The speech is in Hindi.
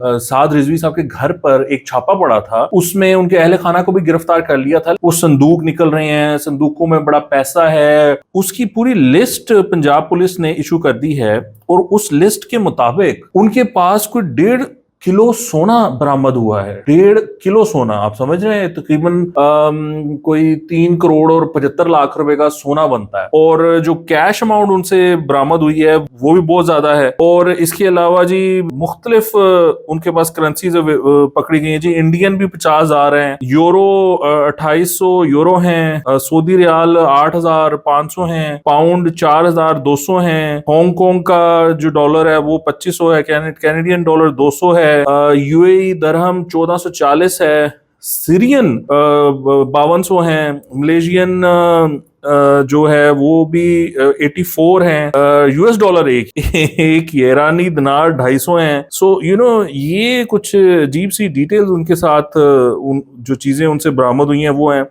साद रिजवी साहब के घर पर एक छापा पड़ा था, उसमें उनके अहले खाना को भी गिरफ्तार कर लिया था। वो संदूक निकल रहे हैं, संदूकों में बड़ा पैसा है, उसकी पूरी लिस्ट पंजाब पुलिस ने इशू कर दी है। और उस लिस्ट के मुताबिक उनके पास कोई 1.5 किलो सोना बरामद हुआ है। 1.5 किलो सोना, आप समझ रहे हैं, तकरीबन कोई 3 करोड़ और 75 लाख रुपए का सोना बनता है। और जो कैश अमाउंट उनसे बरामद हुई है वो भी बहुत ज्यादा है। और इसके अलावा जी मुख्तलिफ उनके पास करेंसीज पकड़ी गई है जी। इंडियन भी 50,000 हैं, यूरो 2800 यूरो हैं, सऊदी रियाल 8,500 हैं, पाउंड 4,200 हैं, हांगकांग का जो डॉलर है वो 2500 है, कैनेडियन डॉलर 200 है, यूएई दरहम 1440 है, सीरियन 5200 हैं, मलेशियन जो है वो भी 84 हैं, यूएस डॉलर एक ईरानी दिनार 250 हैं। सो ये कुछ अजीब सी डिटेल्स उनके साथ, उन जो चीजें उनसे बरामद हुई हैं वो हैं।